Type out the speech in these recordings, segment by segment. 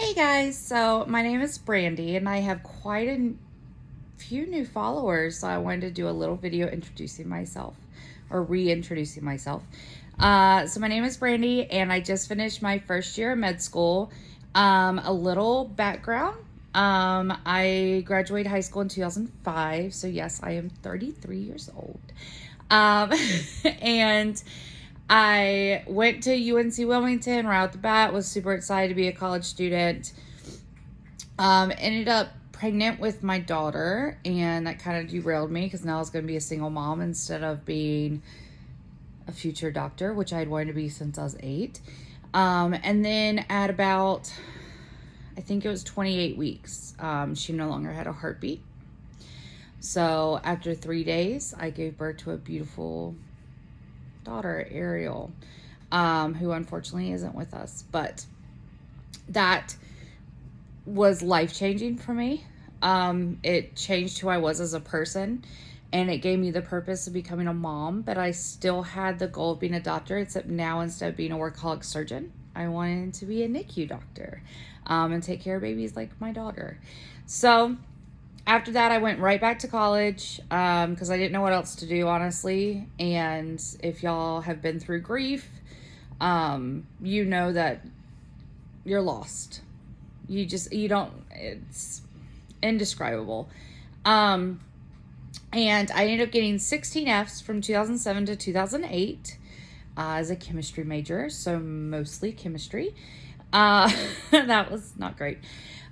Hey guys, so my name is Brandy and I have quite a few new followers, so I wanted to do a little video introducing myself or reintroducing myself. So my name is Brandy and I just finished my first year of med school. A little background. I graduated high school in 2005, so yes, I am 33 years old. And I went to UNC Wilmington right out the bat, was super excited to be a college student. Ended up pregnant with my daughter, and that kind of derailed me because now I was going to be a single mom instead of being a future doctor, which I had wanted to be since I was 8. And then at about, I think it was 28 weeks, she no longer had a heartbeat. So after 3 days, I gave birth to a beautiful daughter, Ariel, who unfortunately isn't with us, but that was life-changing for me. It changed who I was as a person, and it gave me the purpose of becoming a mom, but I still had the goal of being a doctor, except now instead of being a workaholic surgeon, I wanted to be a NICU doctor, and take care of babies like my daughter. So after that, I went right back to college because I didn't know what else to do, honestly. And if y'all have been through grief, you know that you're lost. It's indescribable. And I ended up getting 16 Fs from 2007 to 2008 as a chemistry major, so mostly chemistry. That was not great.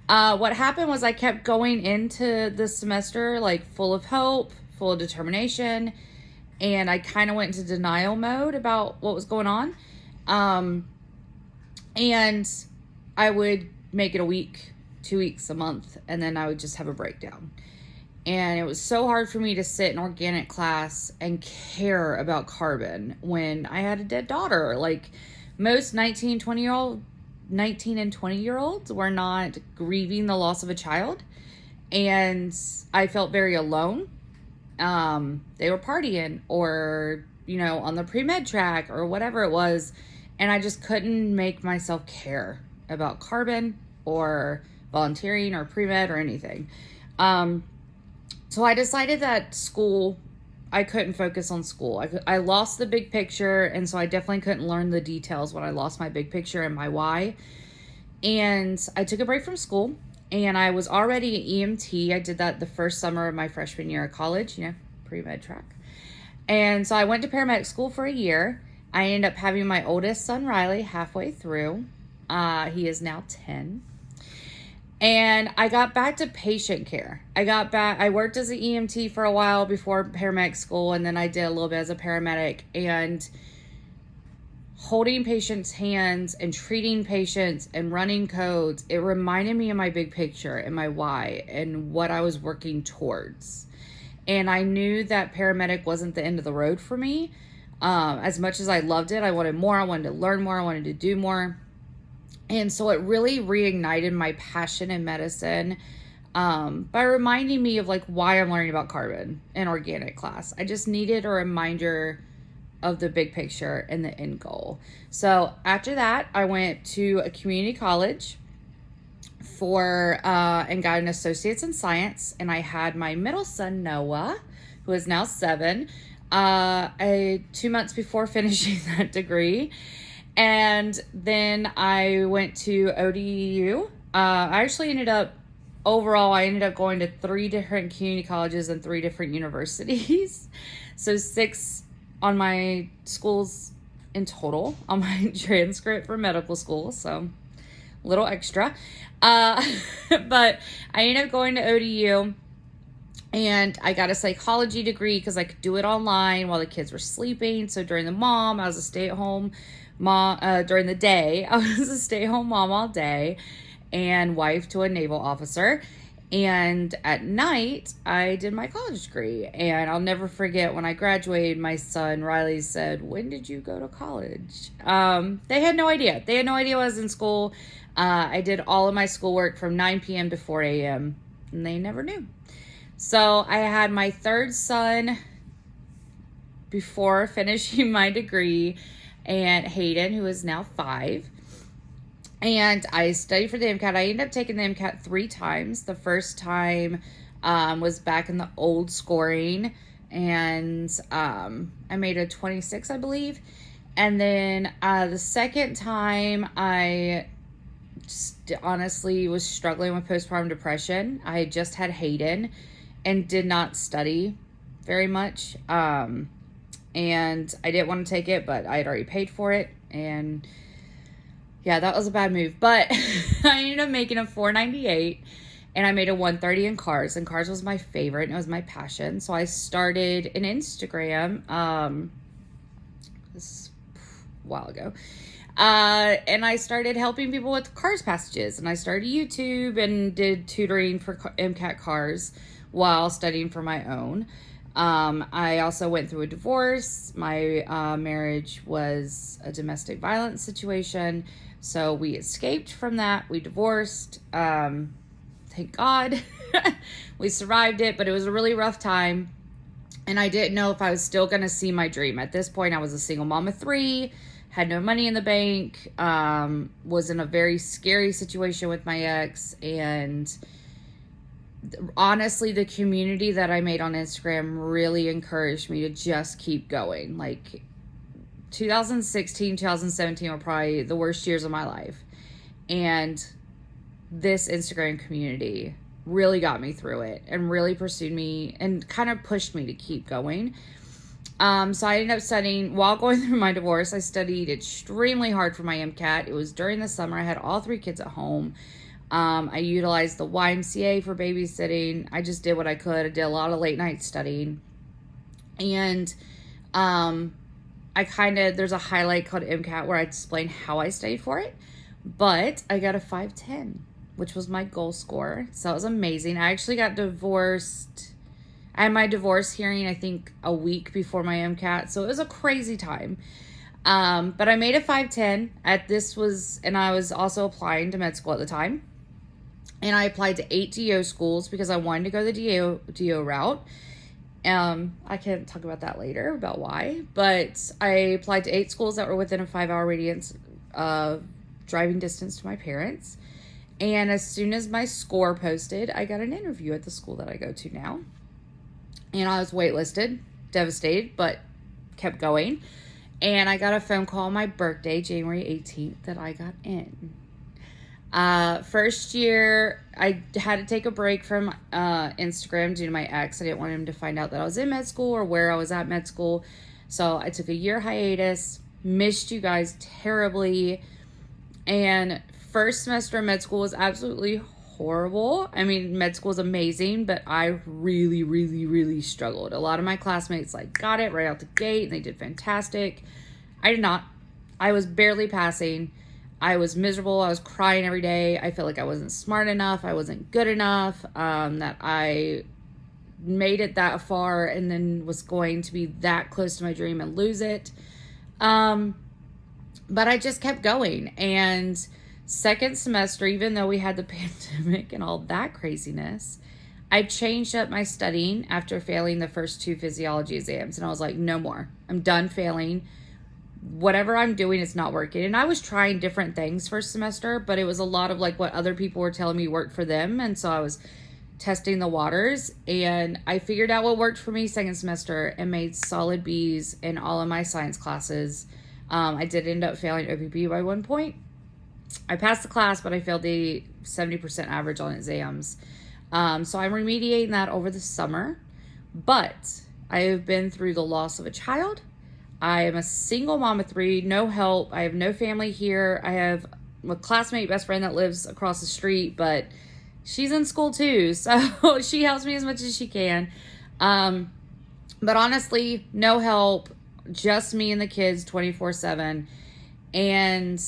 What happened was I kept going into the semester like full of hope, full of determination, and I kind of went into denial mode about what was going on. And I would make it a week, 2 weeks, a month, and then I would just have a breakdown. And it was so hard for me to sit in organic class and care about carbon when I had a dead daughter. Like most 19 and 20-year-olds were not grieving the loss of a child, and I felt very alone. They were partying or, on the pre-med track or whatever it was, and I just couldn't make myself care about carbon or volunteering or pre-med or anything. So I decided that I couldn't focus on school. I lost the big picture, and so I definitely couldn't learn the details when I lost my big picture and my why. And I took a break from school, and I was already an EMT. I did that the first summer of my freshman year of college, pre-med track. And so I went to paramedic school for a year. I ended up having my oldest son, Riley, halfway through. He is now 10. And I got back to patient care. I worked as an EMT for a while before paramedic school, and then I did a little bit as a paramedic. And holding patients' hands and treating patients and running codes, it reminded me of my big picture and my why and what I was working towards. And I knew that paramedic wasn't the end of the road for me. As much as I loved it, I wanted more. I wanted to learn more. I wanted to do more. And so it really reignited my passion in medicine by reminding me of why I'm learning about carbon in organic class. I just needed a reminder of the big picture and the end goal. So after that, I went to a community college and got an associate's in science. And I had my middle son, Noah, who is now 7, 2 months before finishing that degree. And then I went to ODU. I ended up going to 3 different community colleges and 3 different universities. So 6 on my schools in total on my transcript for medical school. So a little extra. But I ended up going to ODU, and I got a psychology degree because I could do it online while the kids were sleeping. So during the I was a stay-at-home mom. During the day, I was a stay-at-home mom all day and wife to a naval officer. And at night, I did my college degree. And I'll never forget when I graduated, my son Riley said, "When did you go to college?" They had no idea. They had no idea I was in school. I did all of my schoolwork from 9 p.m. to 4 a.m. and they never knew. So I had my 3rd son before finishing my degree, and Hayden, who is now 5. And I studied for the MCAT. I ended up taking the MCAT 3 times. The first time was back in the old scoring, and I made a 26, I believe. And then the second time, I just honestly was struggling with postpartum depression. I had just had Hayden and did not study very much. And I didn't want to take it, but I had already paid for it. And yeah, that was a bad move. But I ended up making a 498, and I made a 130 in cars. And cars was my favorite, and it was my passion. So I started an Instagram this a while ago. And I started helping people with cars passages. And I started YouTube and did tutoring for MCAT cars while studying for my own. I also went through a divorce. My marriage was a domestic violence situation. So we escaped from that. We divorced. Thank God. We survived it, but it was a really rough time. And I didn't know if I was still going to see my dream. At this point, I was a single mom of 3, had no money in the bank, was in a very scary situation with my ex, and honestly, the community that I made on Instagram really encouraged me to just keep going. Like 2016, 2017 were probably the worst years of my life. And this Instagram community really got me through it and really pursued me and kind of pushed me to keep going. So I ended up studying while going through my divorce. I studied extremely hard for my MCAT. It was during the summer. I had all 3 kids at home. I utilized the YMCA for babysitting. I just did what I could. I did a lot of late night studying. And there's a highlight called MCAT where I explain how I studied for it. But I got a 510, which was my goal score. So it was amazing. I actually got divorced. I had my divorce hearing, I think, a week before my MCAT. So it was a crazy time. But I made a 510 and I was also applying to med school at the time. And I applied to 8 DO schools because I wanted to go the DO route. I can talk about that later, about why. But I applied to 8 schools that were within a 5-hour radius driving distance to my parents. And as soon as my score posted, I got an interview at the school that I go to now. And I was waitlisted, devastated, but kept going. And I got a phone call on my birthday, January 18th, that I got in. First year, I had to take a break from Instagram due to my ex. I didn't want him to find out that I was in med school or where I was at med school. So I took a year hiatus, missed you guys terribly. And first semester of med school was absolutely horrible. I mean, med school is amazing, but I really, really, really struggled. A lot of my classmates got it right out the gate and they did fantastic. I did not. I was barely passing. I was miserable. I was crying every day. I felt like I wasn't smart enough. I wasn't good enough. That I made it that far and then was going to be that close to my dream and lose it. But I just kept going. And second semester, even though we had the pandemic and all that craziness, I changed up my studying after failing the first 2 physiology exams. And I was like, no more. I'm done failing. Whatever I'm doing is not working. And I was trying different things first semester, but it was a lot of what other people were telling me worked for them. And so I was testing the waters, and I figured out what worked for me second semester and made solid B's in all of my science classes. I did end up failing OPP by 1 point. I passed the class, but I failed the 70% average on exams. So I'm remediating that over the summer. But I have been through the loss of a child. I am a single mom of 3, no help. I have no family here. I have a classmate best friend that lives across the street, but she's in school too. So she helps me as much as she can. But honestly, no help, just me and the kids 24/7. And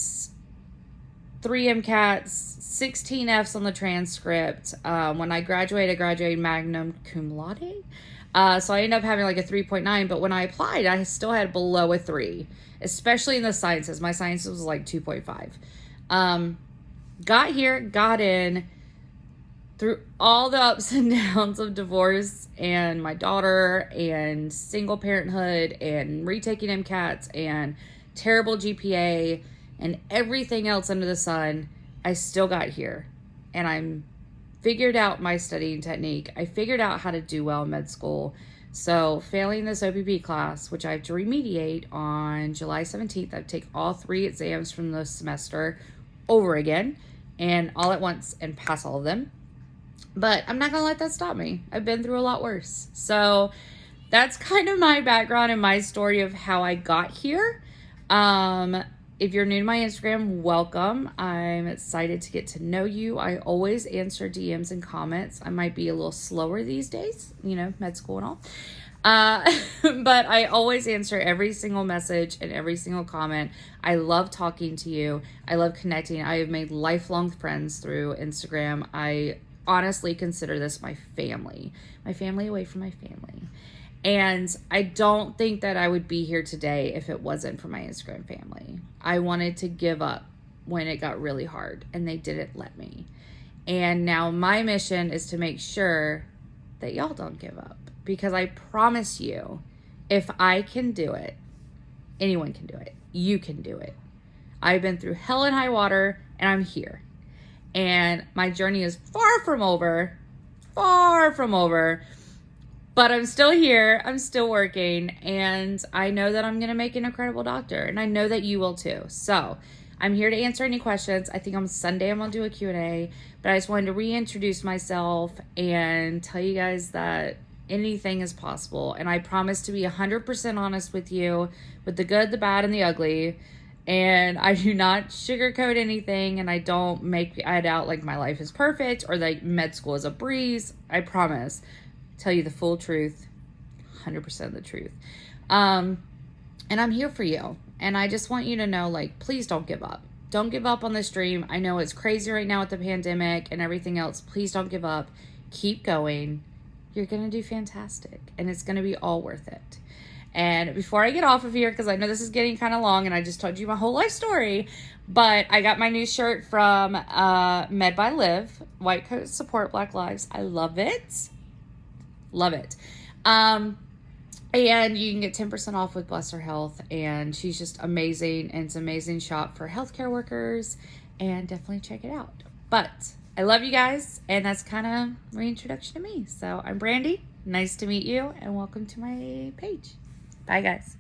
3 MCATs, 16 Fs on the transcript. When I graduated magna cum laude. So I ended up having a 3.9, but when I applied, I still had below a 3, especially in the sciences. My sciences was 2.5. Got here, got in, through all the ups and downs of divorce and my daughter and single parenthood and retaking MCATs and terrible GPA and everything else under the sun. I still got here, and I'm figured out my studying technique. I figured out how to do well in med school. So failing this OPP class, which I have to remediate on July 17th, I have to take all 3 exams from the semester over again and all at once and pass all of them. But I'm not going to let that stop me. I've been through a lot worse. So that's kind of my background and my story of how I got here. If you're new to my Instagram, welcome. I'm excited to get to know you. I always answer DMs and comments. I might be a little slower these days, med school and all. But I always answer every single message and every single comment. I love talking to you. I love connecting. I have made lifelong friends through Instagram. I honestly consider this my family away from my family. And I don't think that I would be here today if it wasn't for my Instagram family. I wanted to give up when it got really hard, and they didn't let me. And now my mission is to make sure that y'all don't give up, because I promise you, if I can do it, anyone can do it. You can do it. I've been through hell and high water, and I'm here. And my journey is far from over, but I'm still here. I'm still working, and I know that I'm going to make an incredible doctor, and I know that you will too. So I'm here to answer any questions. I think on Sunday I'm going to do a Q&A, but I just wanted to reintroduce myself and tell you guys that anything is possible. And I promise to be 100% honest with you, with the good, the bad, and the ugly. And I do not sugarcoat anything, and I don't make it out like my life is perfect or like med school is a breeze. I promise. Tell you the full truth, 100% of the truth. And I'm here for you. And I just want you to know, please don't give up. Don't give up on this dream. I know it's crazy right now with the pandemic and everything else. Please don't give up. Keep going. You're going to do fantastic, and it's going to be all worth it. And before I get off of here, because I know this is getting kind of long and I just told you my whole life story, but I got my new shirt from Med by Liv, White Coats Support Black Lives. I love it. Love it. And you can get 10% off with Bless Her Health, and she's just amazing, and it's an amazing shop for healthcare workers, and definitely check it out. But I love you guys, and that's kind of reintroduction to me. So I'm Brandy. Nice to meet you, and welcome to my page. Bye, guys.